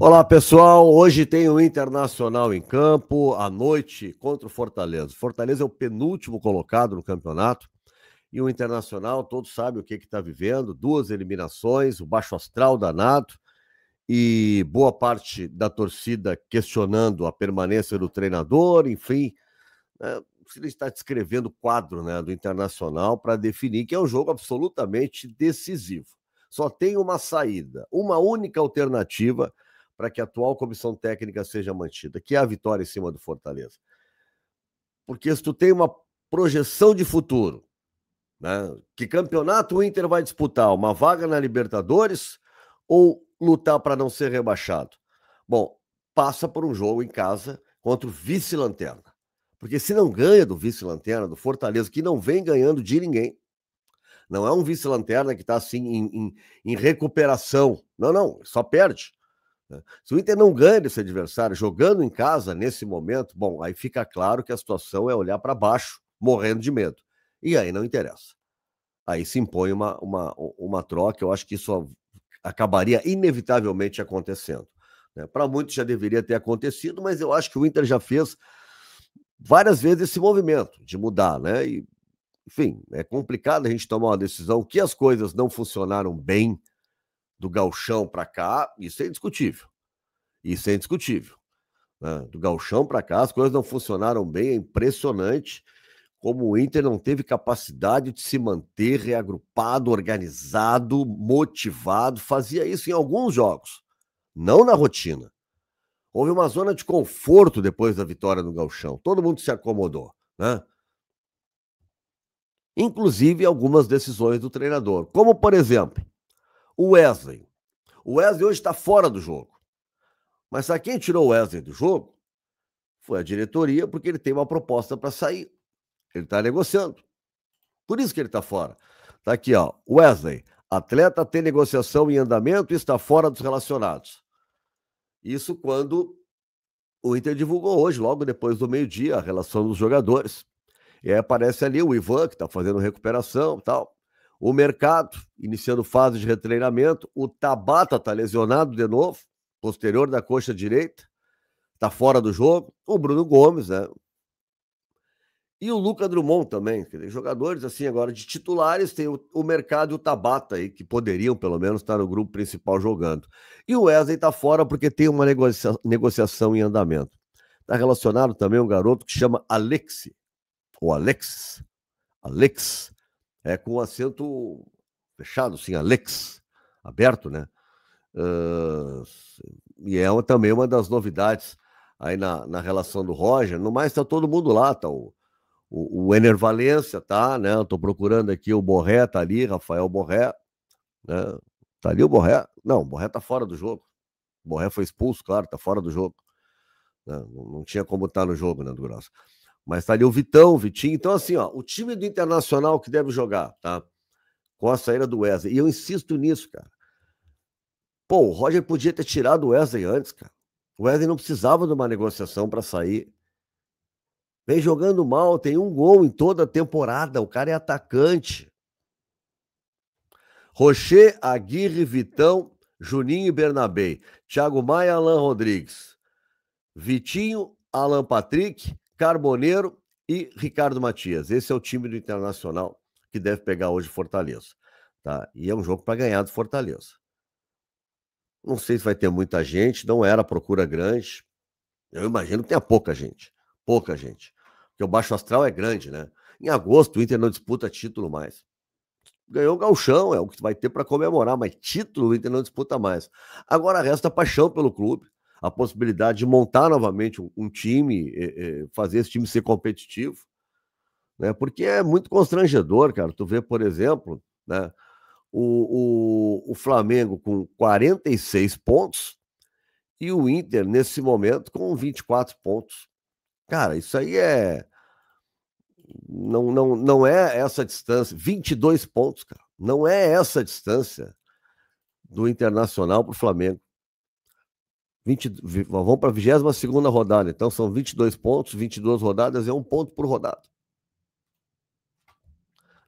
Olá, pessoal. Hoje tem o Internacional em campo, à noite, contra o Fortaleza. O Fortaleza é o penúltimo colocado no campeonato e o Internacional, todos sabem o que está vivendo: duas eliminações, o baixo astral danado e boa parte da torcida questionando a permanência do treinador, enfim. Ele está descrevendo o quadro, né, do Internacional para definir que é um jogo absolutamente decisivo. Só tem uma saída, uma única alternativa para que a atual comissão técnica seja mantida, que é a vitória em cima do Fortaleza. Porque se tu tem uma projeção de futuro, né, que campeonato o Inter vai disputar? Uma vaga na Libertadores ou lutar para não ser rebaixado? Bom, passa por um jogo em casa contra o vice-lanterna. Porque se não ganha do vice-lanterna, do Fortaleza, que não vem ganhando de ninguém, não é um vice-lanterna que está assim em recuperação. Não, só perde. Se o Inter não ganha desse adversário jogando em casa nesse momento, bom, aí fica claro que a situação é olhar para baixo, morrendo de medo. E aí não interessa. Aí se impõe uma troca. Eu acho que isso acabaria inevitavelmente acontecendo. Né? Para muitos já deveria ter acontecido, mas eu acho que o Inter já fez várias vezes esse movimento de mudar, né? E, enfim, é complicado a gente tomar uma decisão que as coisas não funcionaram bem do gauchão para cá, isso é indiscutível. Isso é indiscutível. Né? Do gauchão para cá, as coisas não funcionaram bem, é impressionante como o Inter não teve capacidade de se manter reagrupado, organizado, motivado. Fazia isso em alguns jogos, não na rotina. Houve uma zona de conforto depois da vitória no gauchão. Todo mundo se acomodou, né? Inclusive algumas decisões do treinador, como, por exemplo, o Wesley. O Wesley hoje está fora do jogo. Mas sabe quem tirou o Wesley do jogo? Foi a diretoria, porque ele tem uma proposta para sair. Ele está negociando. Por isso que ele está fora. Está aqui, ó. Wesley, atleta tem negociação em andamento e está fora dos relacionados. Isso quando o Inter divulgou hoje, logo depois do meio-dia, a relação dos jogadores. E aí aparece ali o Ivan, que está fazendo recuperação e tal. O Mercado, iniciando fase de retreinamento. O Tabata está lesionado de novo, posterior da coxa direita. Está fora do jogo. O Bruno Gomes, né? E o Lucas Drummond também. Jogadores, assim, agora de titulares, tem o Mercado e o Tabata aí, que poderiam, pelo menos, estar no grupo principal jogando. E o Wesley está fora porque tem uma negociação em andamento. Está relacionado também um garoto que chama Alexi, ou Alex, com acento fechado, assim, Alex, aberto, né? E é também uma das novidades aí na relação do Roger. No mais, tá todo mundo lá, tá o Ener Valencia, tá, né? Eu tô procurando aqui, o Borré tá ali, Rafael Borré, né? Tá ali o Borré? Não, o Borré tá fora do jogo. O Borré foi expulso, claro, tá fora do jogo. Não tinha como estar no jogo, né, do Grosso. Mas tá ali o Vitão, o Vitinho. Então, assim, ó, o time do Internacional que deve jogar, tá? Com a saída do Wesley. E eu insisto nisso, cara. Pô, o Roger podia ter tirado o Wesley antes, cara. O Wesley não precisava de uma negociação para sair. Vem jogando mal, tem um gol em toda a temporada. O cara é atacante. Rocher, Aguirre, Vitão, Juninho e Bernabé. Thiago Maia, Alan Rodrigues. Vitinho, Alan Patrick, Carboneiro e Ricardo Matias. Esse é o time do Internacional que deve pegar hoje Fortaleza. Tá? E é um jogo para ganhar do Fortaleza. Não sei se vai ter muita gente, não era procura grande. Eu imagino que tenha pouca gente. Pouca gente. Porque o Baixo Astral é grande, né? Em agosto o Inter não disputa título mais. Ganhou o gauchão, é o que vai ter para comemorar, mas título o Inter não disputa mais. Agora resta paixão pelo clube, a possibilidade de montar novamente um time, fazer esse time ser competitivo, né? Porque é muito constrangedor, cara. Tu vê, por exemplo, né, o Flamengo com 46 pontos e o Inter, nesse momento, com 24 pontos. Cara, isso aí não é essa distância. 22 pontos, cara. Não é essa distância do Internacional para o Flamengo. Vamos para a 22ª rodada. Então são 22 pontos, 22 rodadas, é um ponto por rodada.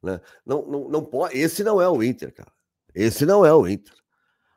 Né? Não pode, esse não é o Inter, cara. Esse não é o Inter.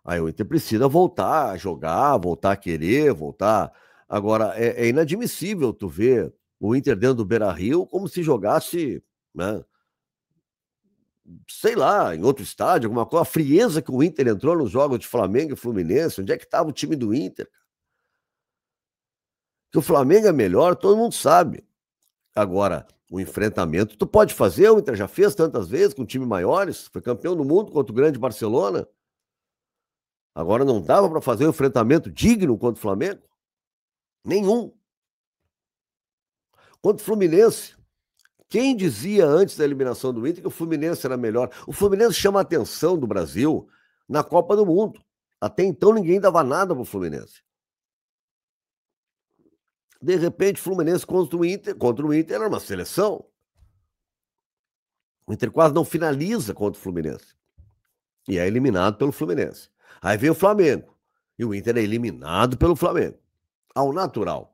Aí o Inter precisa voltar a jogar, voltar a querer, voltar. Agora, é inadmissível tu ver o Inter dentro do Beira-Rio como se jogasse, né, sei lá, em outro estádio, alguma coisa. A frieza que o Inter entrou nos jogos de Flamengo e Fluminense, onde é que estava o time do Inter? Que o Flamengo é melhor, todo mundo sabe. Agora, o enfrentamento tu pode fazer, o Inter já fez tantas vezes com time maiores, foi campeão do mundo contra o grande Barcelona. Agora não dava para fazer um enfrentamento digno contra o Flamengo? Nenhum. Contra o Fluminense. Quem dizia antes da eliminação do Inter que o Fluminense era melhor? O Fluminense chama a atenção do Brasil na Copa do Mundo. Até então ninguém dava nada pro Fluminense. De repente, o Fluminense contra o Inter era uma seleção. O Inter quase não finaliza contra o Fluminense. E é eliminado pelo Fluminense. Aí vem o Flamengo. E o Inter é eliminado pelo Flamengo. Ao natural.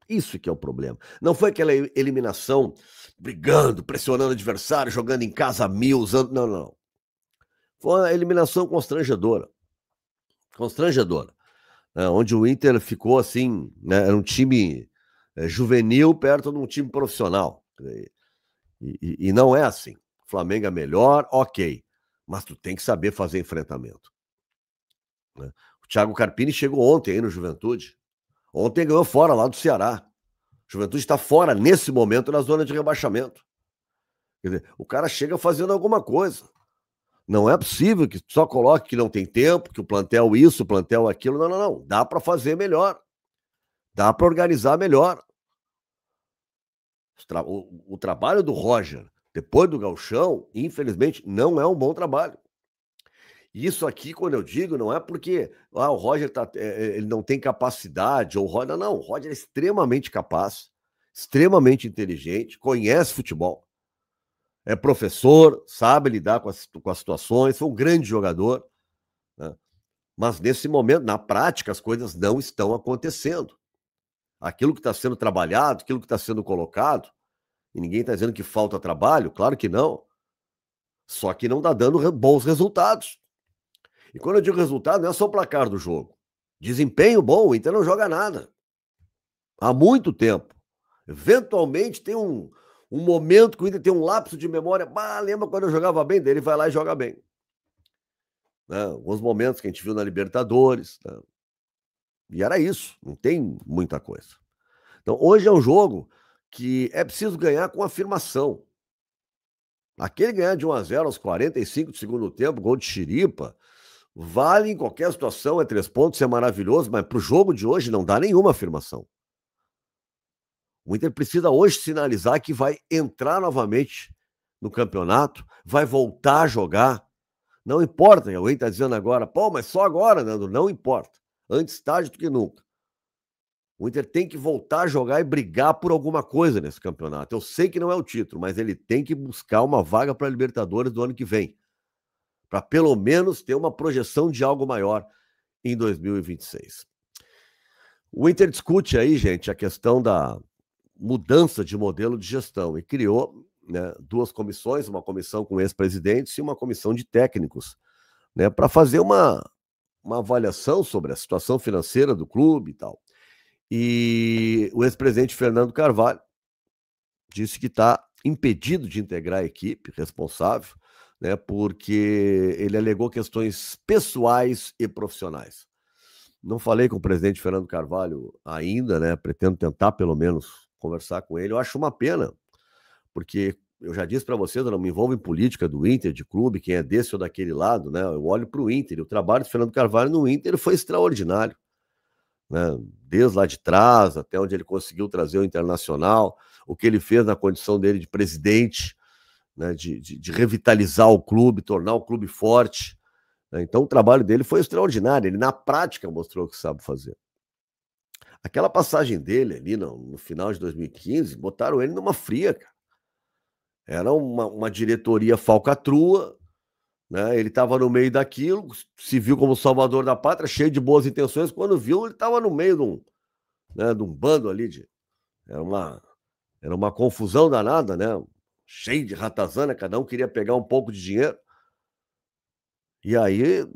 Isso que é o problema. Não foi aquela eliminação brigando, pressionando o adversário, jogando em casa 1000, usando. Não, não. Foi uma eliminação constrangedora. Constrangedora. Onde o Inter ficou assim, né, era um time juvenil perto de um time profissional. E não é assim. O Flamengo é melhor, ok. Mas tu tem que saber fazer enfrentamento. Né? O Thiago Carpini chegou ontem aí no Juventude. Ontem ganhou fora lá do Ceará. O Juventude está fora, nesse momento, na zona de rebaixamento. Quer dizer, o cara chega fazendo alguma coisa. Não é possível que só coloque que não tem tempo, que o plantel isso, o plantel aquilo. Não, não, não. Dá para fazer melhor. Dá para organizar melhor. O trabalho do Roger, depois do Gauchão, infelizmente, não é um bom trabalho. Isso aqui, quando eu digo, não é porque o Roger ele não tem capacidade, ou o Roger. Não, o Roger é extremamente capaz, extremamente inteligente, conhece futebol, é professor, sabe lidar com as situações, foi um grande jogador, né? Mas nesse momento, na prática, as coisas não estão acontecendo. Aquilo que está sendo trabalhado, aquilo que está sendo colocado, e ninguém está dizendo que falta trabalho, claro que não, só que não está dando bons resultados. E quando eu digo resultado, não é só o placar do jogo. Desempenho bom, o Inter não joga nada. Há muito tempo. Eventualmente tem um momento que o Inter tem um lapso de memória. Lembra quando eu jogava bem? Daí ele vai lá e joga bem. Né? Alguns momentos que a gente viu na Libertadores. Né? E era isso. Não tem muita coisa. Então, hoje é um jogo que é preciso ganhar com afirmação. Aquele ganhar de 1-0 aos 45 do segundo tempo, gol de Chiripa, vale em qualquer situação, é 3 pontos, é maravilhoso, mas para o jogo de hoje não dá nenhuma afirmação. O Inter precisa hoje sinalizar que vai entrar novamente no campeonato, vai voltar a jogar. Não importa, alguém está dizendo agora, mas só agora, Nando, não importa. Antes tarde do que nunca. O Inter tem que voltar a jogar e brigar por alguma coisa nesse campeonato. Eu sei que não é o título, mas ele tem que buscar uma vaga para a Libertadores do ano que vem. Para pelo menos ter uma projeção de algo maior em 2026. O Inter discute aí, gente, a questão da mudança de modelo de gestão e criou, né, 2 comissões, uma comissão com ex-presidentes e uma comissão de técnicos, né, para fazer uma avaliação sobre a situação financeira do clube e tal. E o ex-presidente Fernando Carvalho disse que está impedido de integrar a equipe responsável, né, porque ele alegou questões pessoais e profissionais. Não falei com o presidente Fernando Carvalho ainda, né? Pretendo tentar pelo menos conversar com ele. Eu acho uma pena, porque eu já disse para vocês, eu não me envolvo em política do Inter, de clube, quem é desse ou daquele lado, né? Eu olho para o Inter. E o trabalho de Fernando Carvalho no Inter foi extraordinário, né? Desde lá de trás até onde ele conseguiu trazer o Internacional, o que ele fez na condição dele de presidente, né? De revitalizar o clube, tornar o clube forte. Então o trabalho dele foi extraordinário, ele na prática mostrou o que sabe fazer. Aquela passagem dele ali no final de 2015, botaram ele numa fria, cara. Era uma diretoria falcatrua, né? Ele estava no meio daquilo, se viu como salvador da pátria, cheio de boas intenções, quando viu ele estava no meio de um bando ali, era uma confusão danada, né? Cheio de ratazana, cada um queria pegar um pouco de dinheiro. E aí,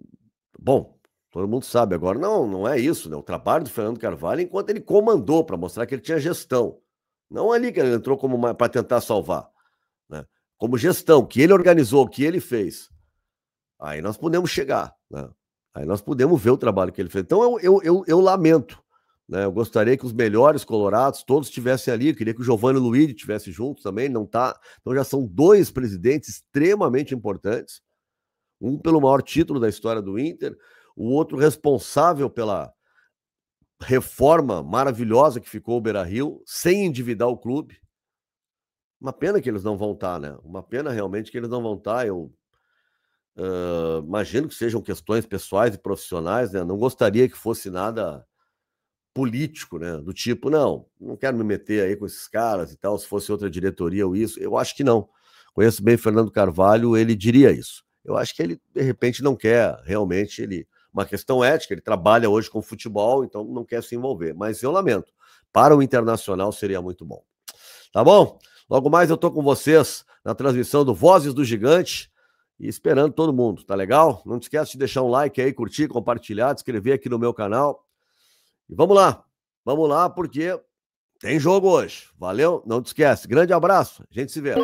bom, Todo mundo sabe. Agora, não é isso, né? O trabalho do Fernando Carvalho enquanto ele comandou, para mostrar que ele tinha gestão. Não ali que ele entrou como para tentar salvar, né? Como gestão, que ele organizou, que ele fez. Aí nós podemos chegar, né? Aí nós podemos ver o trabalho que ele fez. Então eu lamento, né? Eu gostaria que os melhores colorados todos estivessem ali. Eu queria que o Giovanni Luiz estivesse junto também, não tá. Então já são 2 presidentes extremamente importantes. Um pelo maior título da história do Inter, o outro responsável pela reforma maravilhosa que ficou o Beira-Rio, sem endividar o clube. Uma pena que eles não vão estar, né? Uma pena realmente que eles não vão estar. Eu imagino que sejam questões pessoais e profissionais, né? Não gostaria que fosse nada político, né? Do tipo, não quero me meter aí com esses caras e tal, se fosse outra diretoria ou isso. Eu acho que não. Conheço bem Fernando Carvalho, ele diria isso. Eu acho que ele, de repente, não quer realmente, uma questão ética, ele trabalha hoje com futebol, então não quer se envolver. Mas eu lamento. Para o Internacional seria muito bom. Tá bom? Logo mais eu tô com vocês na transmissão do Vozes do Gigante e esperando todo mundo, tá legal? Não te esquece de deixar um like aí, curtir, compartilhar, se inscrever aqui no meu canal. E vamos lá, porque tem jogo hoje. Valeu? Não te esquece. Grande abraço. A gente se vê.